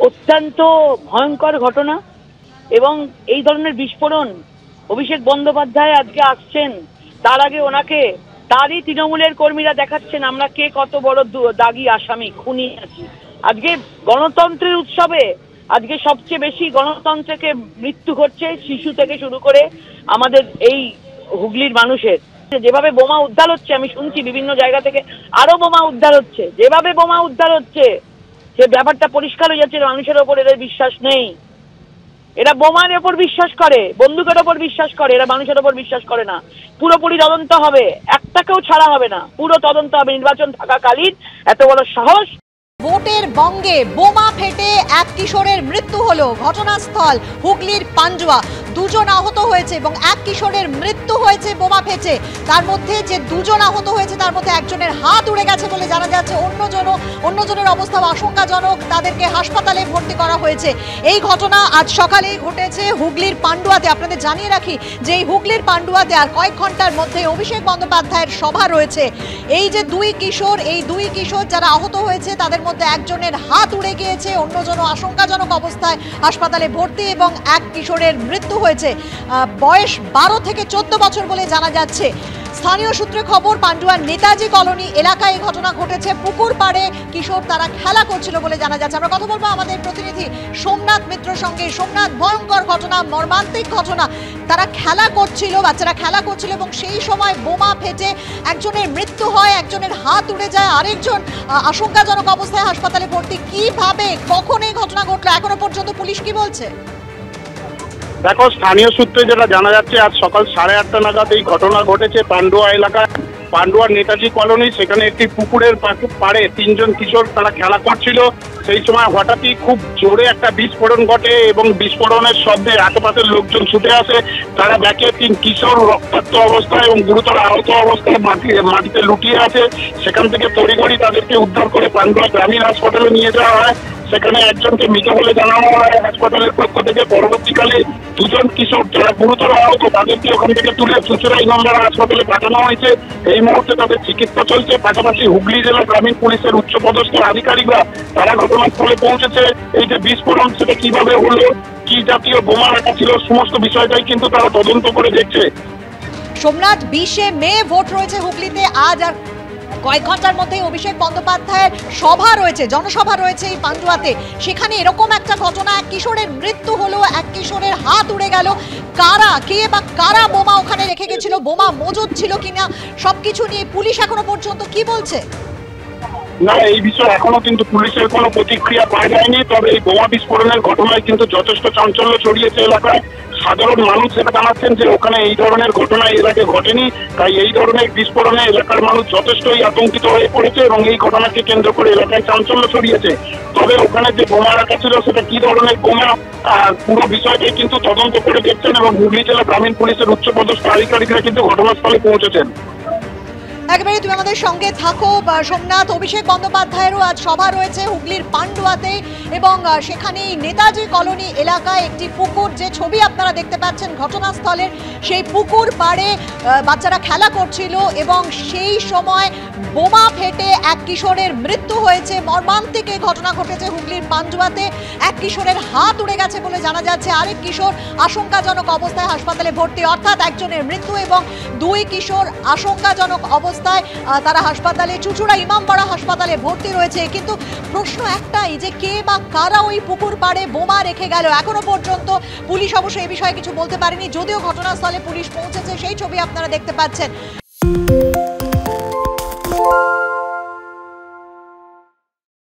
অত্যন্ত ভয়ঙ্কর ঘটনা এবং এই ধরনের বিস্ফোরণ অভিষেক বন্দ্যোপাধ্যায় আজকে আসছেন, তার আগে ওনাকে তারই তৃণমূলের কর্মীরা দেখাচ্ছেন আমরা কে কত বড় দাগী আসামি, খুনি আছি। আজকে গণতন্ত্রের উৎসবে আজকে সবচেয়ে বেশি গণতন্ত্রকে মৃত্যু ঘটছে শিশু থেকে শুরু করে আমাদের এই হুগলির মানুষের। যেভাবে বোমা উদ্ধার হচ্ছে, আমি শুনছি বিভিন্ন জায়গা থেকে আরো বোমা উদ্ধার হচ্ছে, যেভাবে বোমা উদ্ধার হচ্ছে সে ব্যাপারটা পরিষ্কার হয়ে যাচ্ছে মানুষের ওপর এদের বিশ্বাস নেই। এরা বোমার ওপর বিশ্বাস করে, বন্দুকের ওপর বিশ্বাস করে, এরা মানুষের ওপর বিশ্বাস করে না। পুরোপুরি তদন্ত হবে, একটাকেও ছাড়া হবে না, পুরো তদন্ত হবে। নির্বাচন থাকাকালীন এত বড় সাহস। ভোটের বঙ্গে বোমা ফেটে এক কিশোরের মৃত্যু হলো। ঘটনাস্থল হুগলির পান্ডুয়া। দুজন আহত হয়েছে এবং এক কিশোরের মৃত্যু হয়েছে বোমা ফেটে। তার মধ্যে যে দুজন আহত হয়েছে তার মধ্যে একজনের হাত উড়ে গেছে বলে জানা যাচ্ছে। অন্যজনের অবস্থা আশঙ্কাজনক, তাদেরকে হাসপাতালে ভর্তি করা হয়েছে। এই ঘটনা আজ সকালেই ঘটেছে হুগলির পান্ডুয়াতে। আপনাদের জানিয়ে রাখি যে এই হুগলির পান্ডুয়াতে আর কয়েক ঘন্টার মধ্যে অভিষেক বন্দ্যোপাধ্যায়ের সভা রয়েছে। এই যে দুই কিশোর যারা আহত হয়েছে তাদের মধ্যে একজনের হাত উড়ে গিয়েছে, অন্যজন আশঙ্কাজনক অবস্থায় হাসপাতালে ভর্তি এবং এক কিশোরের মৃত্যু হয়েছে। বয়স 12 থেকে 14 বছর বলে জানা যাচ্ছে। স্থানীয় সূত্রে খবর, পান্ডুয়ার নেতাজি কলোনি এলাকায় এই ঘটনা ঘটেছে। পুকুর পাড়ে কিশোর তারা খেলা করছিল বলে জানা যাচ্ছে। আমরা কথা বলবো আমাদের প্রতিনিধি সোমনাথ মিত্রর সঙ্গে। সোমনাথ, ভয়ঙ্কর ঘটনা, মর্মান্তিক ঘটনা। তারা খেলা করছিল, বাচ্চারা খেলা করছিল এবং সেই সময় বোমা ফেটে একজনের মৃত্যু হয়, একজনের হাত উড়ে যায়, আরেকজন আশঙ্কাজনক অবস্থায় হাসপাতালে ভর্তি। কিভাবে, কখন এই ঘটনা ঘটলো, এখনো পর্যন্ত পুলিশ কি বলছে? দেখো, স্থানীয় সূত্রে যেটা জানা যাচ্ছে আজ সকাল 8:30 নাগাদ এই ঘটনা ঘটেছে পান্ডুয়া এলাকায়। পান্ডুয়ার নেতাজি কলোনি, সেখানে একটি পুকুরের পাড়ে 3 জন কিশোর তারা খেলা করছিল। সেই সময় হঠাৎই খুব জোরে একটা বিস্ফোরণ ঘটে এবং বিস্ফোরণের শব্দে আশেপাশের লোকজন ছুটে আসে। তারা দেখে 3 কিশোর রক্তাক্ত অবস্থায় এবং গুরুতর আহত অবস্থায় মাটিতে লুটিয়ে আছে। সেখান থেকে তড়িঘড়ি তাদেরকে উদ্ধার করে পান্ডুয়া গ্রামীণ হাসপাতালে নিয়ে যাওয়া হয়। সেখানে একজনকে মৃত বলে জানানো হয় হাসপাতালের পক্ষ থেকে। পরবর্তীকালে 2 জন কিশোর যারা গুরুতর আহত তাদেরকে ওখান থেকে তুলে চুঁচুড়াই গঙ্গার হাসপাতালে পাঠানো হয়েছে। এই মুহূর্তে তাদের চিকিৎসা চলছে। পাশাপাশি হুগলি জেলা গ্রামীণ পুলিশের উচ্চপদস্থ আধিকারিকরা তারা ঘটনাস্থলে পৌঁছেছে। এই যে বিস্ফোরণ সেটা কিভাবে হলো, কি জাতীয় বোমা রাখা ছিল, সমস্ত বিষয়টাই কিন্তু তারা তদন্ত করে দেখছে। সোমনাথ, 20 মে ভোট রয়েছে হুগলিতে। আজ আর কয়েক ঘন্টার মধ্যে অভিষেক বন্দ্যোপাধ্যায়ের সভা রয়েছে, জনসভা রয়েছে এই পান্ডুয়াতে। সেখানে এরকম একটা ঘটনা, এক কিশোরের মৃত্যু হলো, এক কিশোরের হাত উড়ে গেল। কারা বোমা ওখানে রেখে গেছিল, বোমা মজুদ ছিল কিনা, সবকিছু নিয়ে পুলিশ এখনো পর্যন্ত কি বলছে? না, এই বিষয়ে এখনো কিন্তু পুলিশের কোনো প্রতিক্রিয়া পাওয়া যায়নি। তবে এই বোমা বিস্ফোরণের ঘটনায় কিন্তু যথেষ্ট চাঞ্চল্য ছড়িয়েছে এলাকায়। সাধারণ মানুষ যেটা জানাচ্ছেন যে ওখানে এই ধরনের ঘটনা এর আগে ঘটেনি, তাই এই ধরনের বিস্ফোরণে এলাকার মানুষ যথেষ্টই আতঙ্কিত হয়ে পড়েছে এবং এই ঘটনাকে কেন্দ্র করে এলাকায় চাঞ্চল্য ছড়িয়েছে। তবে ওখানে যে বোমা রাখা ছিল সেটা কি ধরনের বোমা, পুরো বিষয়টাই কিন্তু তদন্ত করে দেখছেন এবং হুগলি জেলা গ্রামীণ পুলিশের উচ্চপদস্থ আধিকারিকরা কিন্তু ঘটনাস্থলে পৌঁছেছেন। একেবারে তুমি আমাদের সঙ্গে থাকো সোমনাথ। অভিষেক বন্দ্যোপাধ্যায়েরও আজ সভা রয়েছে হুগলির পান্ডুয়াতে এবং সেখানে নেতাজি কলোনি এলাকায় একটি পুকুর, যে ছবি আপনারা দেখতে পাচ্ছেন ঘটনাস্থলের, সেই পুকুর পাড়ে বাচ্চারা খেলা করছিল এবং সেই সময় বোমা ফেটে এক কিশোরের মৃত্যু হয়েছে। মর্মান্তিক এই ঘটনা ঘটেছে হুগলির পান্ডুয়াতে। এক কিশোরের হাত উড়ে গেছে বলে জানা যাচ্ছে, আরেক কিশোর আশঙ্কাজনক অবস্থায় হাসপাতালে ভর্তি। অর্থাৎ একজনের মৃত্যু এবং 2 কিশোর আশঙ্কাজনক অবস্থায় তারা হাসপাতালে, চুঁচুড়া ইমামবাড়া হাসপাতালে ভর্তি রয়েছে। কিন্তু প্রশ্ন একটাই যে কে বা কারা ওই পুকুর পাড়ে বোমা রেখে গেল। এখনো পর্যন্ত পুলিশ অবশ্য এই বিষয়ে কিছু বলতে পারেনি, যদিও ঘটনাস্থলে পুলিশ পৌঁছেছে, সেই ছবি আপনারা দেখতে পাচ্ছেন।